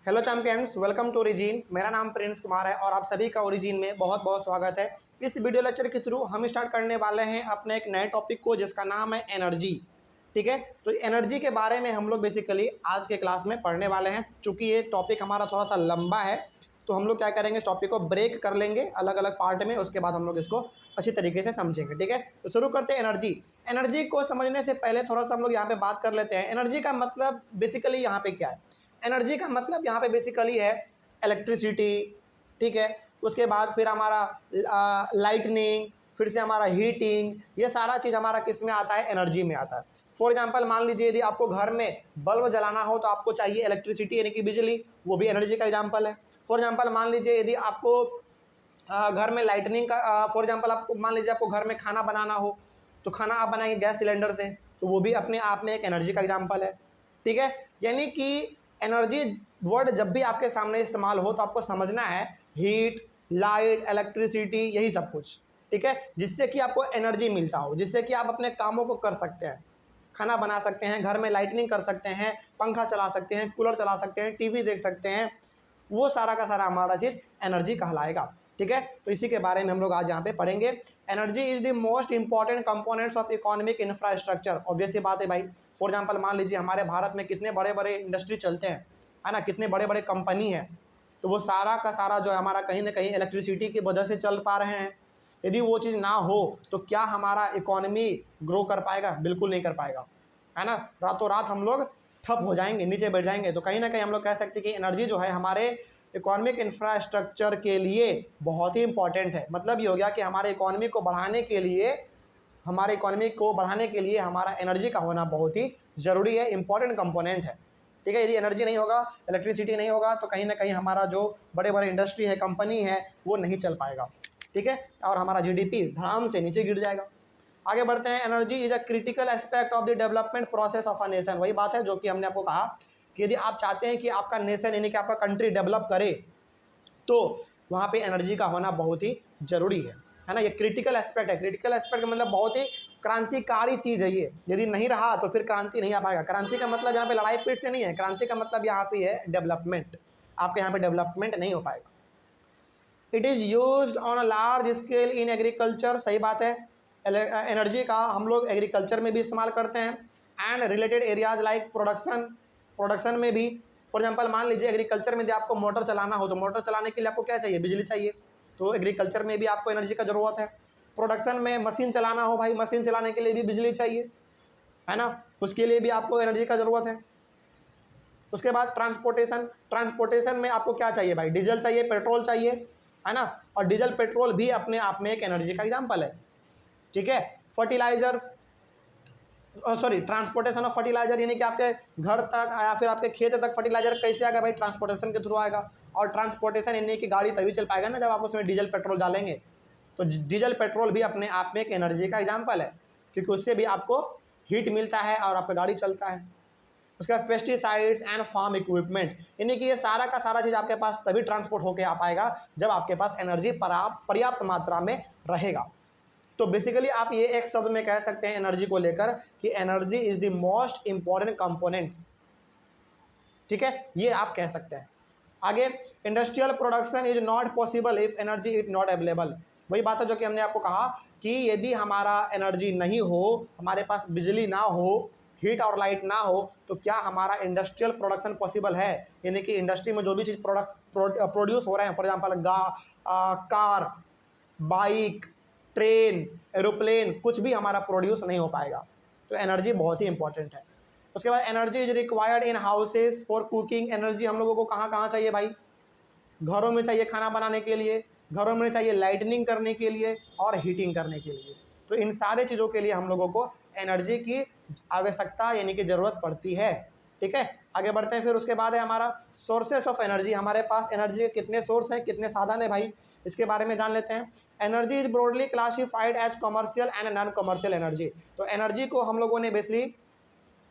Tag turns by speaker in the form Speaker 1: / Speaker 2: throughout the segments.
Speaker 1: Hello champions, welcome to Origin. मेरा नाम Prince Kumar है और आप सभी का ओरिजिन में बहुत बहुत स्वागत है। इस वीडियो लेक्चर के थ्रू हम स्टार्ट करने वाले हैं अपने एक नए टॉपिक को जिसका नाम है एनर्जी। ठीक है, तो एनर्जी के बारे में हम लोग बेसिकली आज के क्लास में पढ़ने वाले हैं। चूँकि ये टॉपिक हमारा थोड़ा सा लंबा है तो हम लोग क्या करेंगे, इस टॉपिक को ब्रेक कर लेंगे अलग अलग पार्ट में, उसके बाद हम लोग इसको अच्छी तरीके से समझेंगे। ठीक है, तो शुरू करते हैं एनर्जी। एनर्जी को समझने से पहले थोड़ा सा हम लोग यहाँ पे बात कर लेते हैं एनर्जी का मतलब बेसिकली यहाँ पे क्या है। एनर्जी का मतलब यहाँ पे बेसिकली है इलेक्ट्रिसिटी। ठीक है, उसके बाद फिर हमारा लाइटनिंग, फिर से हमारा हीटिंग, ये सारा चीज़ हमारा किस में आता है, एनर्जी में आता है। फॉर एग्जांपल मान लीजिए यदि आपको घर में बल्ब जलाना हो तो आपको चाहिए इलेक्ट्रिसिटी यानी कि बिजली, वो भी एनर्जी का एग्जांपल है। फॉर एग्जांपल मान लीजिए यदि आपको घर में लाइटनिंग का, फॉर एग्जांपल आपको मान लीजिए आपको घर में खाना बनाना हो तो खाना आप बनाएंगे गैस सिलेंडर से, तो वो भी अपने आप में एक एनर्जी का एग्जांपल है। ठीक है, यानी कि एनर्जी वर्ड जब भी आपके सामने इस्तेमाल हो तो आपको समझना है हीट, लाइट, इलेक्ट्रिसिटी, यही सब कुछ। ठीक है, जिससे कि आपको एनर्जी मिलता हो, जिससे कि आप अपने कामों को कर सकते हैं, खाना बना सकते हैं, घर में लाइटनिंग कर सकते हैं, पंखा चला सकते हैं, कूलर चला सकते हैं, टीवी देख सकते हैं, वो सारा का सारा हमारा चीज़ एनर्जी कहलाएगा। ठीक है, तो इसी के बारे में हम लोग आज यहाँ पे पढ़ेंगे। Energy is the most important components of economic infrastructure. Obviously बात है भाई, फॉर एग्जांपल मान लीजिए हमारे भारत में कितने बड़े बड़े इंडस्ट्री चलते हैं, है ना, कितने बड़े बड़े कंपनी है, तो वो सारा का सारा जो है हमारा कहीं ना कहीं इलेक्ट्रिसिटी की वजह से चल पा रहे हैं। यदि वो चीज़ ना हो तो क्या हमारा इकोनॉमी ग्रो कर पाएगा? बिल्कुल नहीं कर पाएगा, है ना। रातों रात हम लोग ठप हो जाएंगे, नीचे बैठ जाएंगे। तो कहीं ना कहीं हम लोग कह सकते हैं कि एनर्जी जो है हमारे इकोनॉमिक इंफ्रास्ट्रक्चर के लिए बहुत ही इंपॉर्टेंट है। मतलब ये हो गया कि हमारे इकोनॉमी को बढ़ाने के लिए, हमारा एनर्जी का होना बहुत ही ज़रूरी है, इंपॉर्टेंट कंपोनेंट है। ठीक है, यदि एनर्जी नहीं होगा, इलेक्ट्रिसिटी नहीं होगा तो कहीं ना कहीं हमारा जो बड़े बड़े इंडस्ट्री है, कंपनी है, वो नहीं चल पाएगा। ठीक है, और हमारा जीडीपी धड़ाम से नीचे गिर जाएगा। आगे बढ़ते हैं। Energy is a critical aspect of the development process of a nation. वही बात है जो कि हमने आपको कहा कि यदि आप चाहते हैं कि आपका नेशन यानी कि आपका कंट्री डेवलप करे तो वहाँ पे एनर्जी का होना बहुत ही ज़रूरी है ना। ये क्रिटिकल एस्पेक्ट है। क्रिटिकल एस्पेक्ट का मतलब बहुत ही क्रांतिकारी चीज़ है ये। यदि नहीं रहा तो फिर क्रांति नहीं आ पाएगा। क्रांति का मतलब यहाँ पे लड़ाई पीट से नहीं है, क्रांति का मतलब यहाँ पे है डेवलपमेंट। आपके यहाँ पे डेवलपमेंट नहीं हो पाएगा। It is used on a large scale in agriculture. सही बात है, एनर्जी का हम लोग एग्रीकल्चर में भी इस्तेमाल करते हैं and related areas like production में भी। फॉर एग्जांपल मान लीजिए एग्रीकल्चर में यदि आपको मोटर चलाना हो तो मोटर चलाने के लिए आपको क्या चाहिए? बिजली चाहिए। तो एग्रीकल्चर में भी आपको एनर्जी का ज़रूरत है। प्रोडक्शन में मशीन चलाना हो भाई, मशीन चलाने के लिए भी बिजली चाहिए, है ना, उसके लिए भी आपको एनर्जी का ज़रूरत है। उसके बाद ट्रांसपोर्टेशन में आपको क्या चाहिए भाई? डीजल चाहिए, पेट्रोल चाहिए, है ना। और डीजल पेट्रोल भी अपने आप में एक एनर्जी का एग्जाम्पल है। ठीक है, fertilizers, sorry, transportation of fertilizer यानी कि आपके घर तक या फिर आपके खेत तक फर्टिलाइजर कैसे आएगा भाई? ट्रांसपोर्टेशन के थ्रू आएगा। और ट्रांसपोर्टेशन यानी कि गाड़ी तभी चल पाएगा ना जब आप उसमें डीजल पेट्रोल डालेंगे। तो डीजल पेट्रोल भी अपने आप में एक एनर्जी का एग्जाम्पल है, क्योंकि उससे भी आपको हीट मिलता है और आपका गाड़ी चलता है। उसके बाद पेस्टिसाइड्स एंड फार्म इक्विपमेंट, यानी कि ये सारा का सारा चीज़ आपके पास तभी ट्रांसपोर्ट होकर आ पाएगा जब आपके पास एनर्जी पर्याप्त मात्रा में रहेगा। तो बेसिकली आप ये एक शब्द में कह सकते हैं एनर्जी को लेकर कि energy is the most important components. ठीक है, ये आप कह सकते हैं। आगे, industrial production is not possible if energy is not available. वही बात है जो कि हमने आपको कहा कि यदि हमारा एनर्जी नहीं हो, हमारे पास बिजली ना हो, हीट और लाइट ना हो, तो क्या हमारा इंडस्ट्रियल प्रोडक्शन पॉसिबल है? यानी कि इंडस्ट्री में जो भी चीज़ प्रोड्यूस हो रहे हैं, for example car, bike, train, aeroplane, कुछ भी हमारा प्रोड्यूस नहीं हो पाएगा। तो एनर्जी बहुत ही इंपॉर्टेंट है। उसके बाद energy is required in houses for cooking. Energy हम लोगों को कहाँ कहाँ चाहिए भाई? घरों में चाहिए खाना बनाने के लिए, घरों में चाहिए लाइटनिंग करने के लिए और हीटिंग करने के लिए। तो इन सारे चीज़ों के लिए हम लोगों को एनर्जी की आवश्यकता यानी कि ज़रूरत पड़ती है। ठीक है, आगे बढ़ते हैं। फिर उसके बाद है हमारा सोर्सेस ऑफ एनर्जी। हमारे पास एनर्जी के कितने सोर्स हैं, कितने साधन है भाई, इसके बारे में जान लेते हैं। Energy is broadly classified as commercial and non commercial energy. तो एनर्जी को हम लोगों ने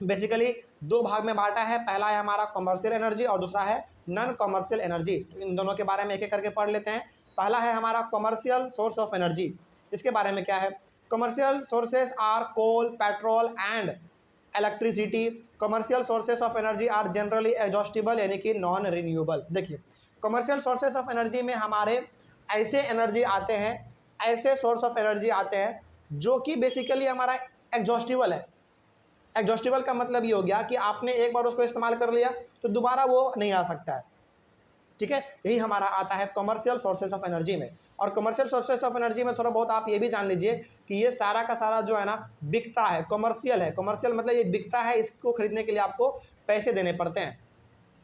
Speaker 1: बेसिकली दो भाग में बांटा है। पहला है हमारा कमर्शियल एनर्जी और दूसरा है नॉन कमर्शियल एनर्जी। तो इन दोनों के बारे में एक एक करके पढ़ लेते हैं। पहला है हमारा कमर्शियल सोर्स ऑफ एनर्जी। इसके बारे में क्या है? Commercial sources are coal, petrol and electricity, commercial sources of energy are generally exhaustible यानी कि नॉन रिन्यूएबल। देखिए कमर्शियल सोर्सेस ऑफ एनर्जी में हमारे ऐसे एनर्जी आते हैं, ऐसे सोर्स ऑफ एनर्जी आते हैं जो कि बेसिकली हमारा एग्जॉस्टिबल है। एग्जॉस्टिबल का मतलब ये हो गया कि आपने एक बार उसको इस्तेमाल कर लिया तो दोबारा वो नहीं आ सकता है, ठीक है। यही हमारा आता है कमर्शियल सोर्सेस ऑफ एनर्जी में। और कमर्शियल सोर्सेस ऑफ एनर्जी में थोड़ा बहुत आप ये भी जान लीजिए कि ये सारा का सारा जो है ना बिकता है, कमर्शियल है। कमर्शियल मतलब ये बिकता है, इसको खरीदने के लिए आपको पैसे देने पड़ते हैं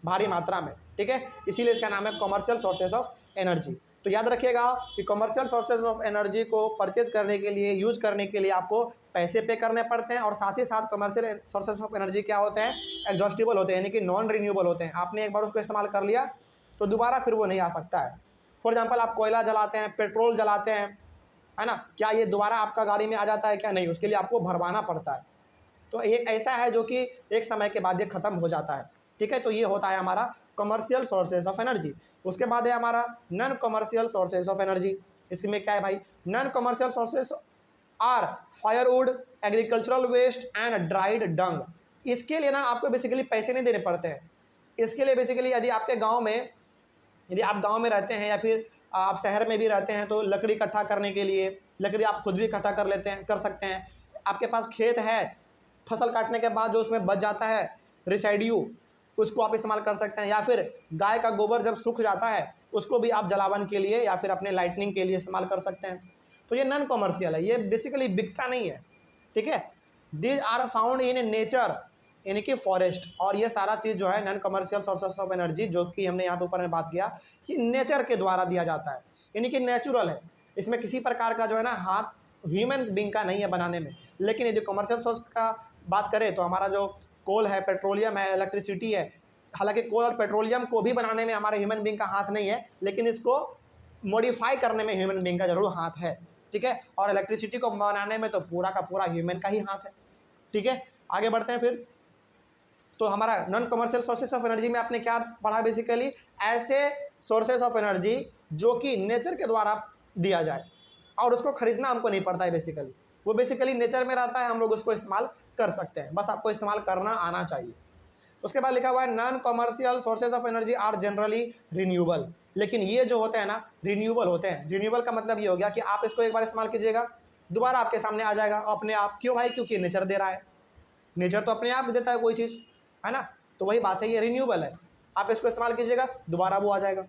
Speaker 1: भारी मात्रा में, ठीक है। इसीलिए इसका नाम है कमर्शियल सोर्सेस ऑफ एनर्जी। तो याद रखिएगा कि कमर्शियल सोर्सेज ऑफ एनर्जी को परचेज करने के लिए, यूज करने के लिए आपको पैसे पे करने पड़ते हैं। और साथ ही साथ कमर्शियल सोर्सेज ऑफ एनर्जी क्या होते हैं, एग्जॉस्टिबल होते हैं यानी कि नॉन रिन्यूएबल होते हैं। आपने एक बार उसको इस्तेमाल कर लिया तो दोबारा फिर वो नहीं आ सकता है। फॉर एग्जाम्पल आप कोयला जलाते हैं, पेट्रोल जलाते हैं, है ना, क्या ये दोबारा आपका गाड़ी में आ जाता है? क्या नहीं, उसके लिए आपको भरवाना पड़ता है। तो ये ऐसा है जो कि एक समय के बाद ये ख़त्म हो जाता है, ठीक है। तो ये होता है हमारा कमर्शियल सोर्सेज ऑफ एनर्जी। उसके बाद है हमारा non commercial sources of energy. इसमें क्या है भाई, non commercial sources are firewood, agricultural waste and dried dung. इसके लिए ना आपको बेसिकली पैसे नहीं देने पड़ते हैं। इसके लिए बेसिकली यदि आपके गाँव में, यदि आप गांव में रहते हैं या फिर आप शहर में भी रहते हैं तो लकड़ी इकट्ठा करने के लिए, लकड़ी आप खुद भी इकट्ठा कर लेते हैं, कर सकते हैं। आपके पास खेत है, फसल काटने के बाद जो उसमें बच जाता है रिसाइड्यू, उसको आप इस्तेमाल कर सकते हैं। या फिर गाय का गोबर जब सूख जाता है उसको भी आप जलावन के लिए या फिर अपने लाइटनिंग के लिए इस्तेमाल कर सकते हैं। तो ये नॉन कमर्शियल है, ये बेसिकली बिकता नहीं है, ठीक है। These are found in nature यानी कि फॉरेस्ट। और ये सारा चीज़ जो है non commercial sources of energy, जो कि हमने यहाँ पे ऊपर में बात किया कि नेचर के द्वारा दिया जाता है, यानी कि नेचुरल है। इसमें किसी प्रकार का जो है ना हाथ ह्यूमन बींग का नहीं है बनाने में। लेकिन ये जो कमर्शियल सोर्स का बात करें तो हमारा जो कोल है, पेट्रोलियम है, इलेक्ट्रिसिटी है, हालांकि कोल और पेट्रोलियम को भी बनाने में हमारे ह्यूमन बींग का हाथ नहीं है, लेकिन इसको मॉडिफाई करने में ह्यूमन बींग का जरूर हाथ है, ठीक है। और इलेक्ट्रिसिटी को बनाने में तो पूरा का पूरा ह्यूमन का ही हाथ है, ठीक है। आगे बढ़ते हैं फिर। तो हमारा non commercial sources of energy में आपने क्या पढ़ा, बेसिकली ऐसे सोर्सेस ऑफ एनर्जी जो कि नेचर के द्वारा दिया जाए और उसको खरीदना हमको नहीं पड़ता है। बेसिकली वो बेसिकली नेचर में रहता है, हम लोग उसको इस्तेमाल कर सकते हैं, बस आपको इस्तेमाल करना आना चाहिए। उसके बाद लिखा हुआ है non commercial sources of energy are generally renewable. लेकिन ये जो होते हैं ना रिन्यूएबल होते हैं। रिन्यूएबल का मतलब ये हो गया कि आप इसको एक बार इस्तेमाल कीजिएगा दोबारा आपके सामने आ जाएगा अपने आप। क्यों भाई? क्योंकि नेचर दे रहा है, नेचर तो अपने आप देता है कोई चीज़, है ना। तो वही बात है, ये रिन्यूएबल है, आप इसको इस्तेमाल कीजिएगा दोबारा वो आ जाएगा,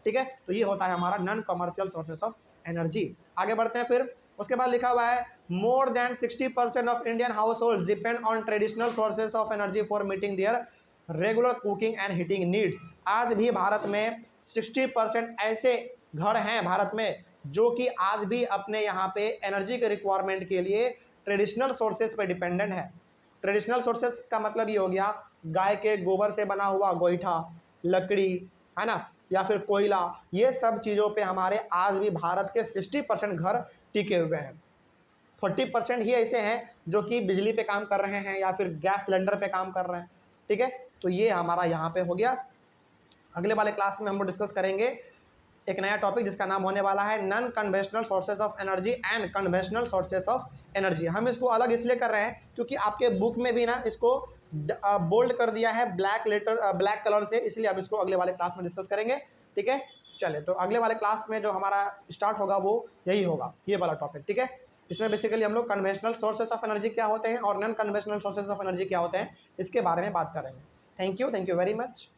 Speaker 1: ठीक है। तो ये होता है हमारा non commercial sources of energy. आगे बढ़ते हैं फिर। उसके बाद लिखा हुआ है more than 60% of Indian house hold depend on traditional sources of energy for meeting there regular cooking and heating needs. आज भी भारत में 60% ऐसे घर हैं भारत में जो कि आज भी अपने यहाँ पे एनर्जी के रिक्वायरमेंट के लिए ट्रेडिशनल सोर्सेज पे डिपेंडेंट है। ट्रेडिशनल सोर्सेज का मतलब ये हो गया गाय के गोबर से बना हुआ गोईठा, लकड़ी, है ना, या फिर कोयला, ये सब चीज़ों पे हमारे आज भी भारत के 60% घर टिके हुए हैं। 40% ही ऐसे हैं जो कि बिजली पे काम कर रहे हैं या फिर गैस सिलेंडर पे काम कर रहे हैं, ठीक है। तो ये हमारा यहाँ पे हो गया। अगले वाले क्लास में हम लोग डिस्कस करेंगे एक नया टॉपिक जिसका नाम होने वाला है non conventional sources of energy and conventional sources of energy. हम इसको अलग इसलिए कर रहे हैं क्योंकि आपके बुक में भी ना इसको बोल्ड कर दिया है ब्लैक कलर से, इसलिए हम इसको अगले वाले क्लास में डिस्कस करेंगे, ठीक है। चले तो अगले वाले क्लास में जो हमारा स्टार्ट होगा वो यही होगा, ये वाला टॉपिक, ठीक है। इसमें बेसिकली हम लोग कन्वेंशनल सोर्सेज ऑफ एनर्जी क्या होते हैं और non conventional sources of energy क्या होते हैं इसके बारे में बात करेंगे। Thank you very much.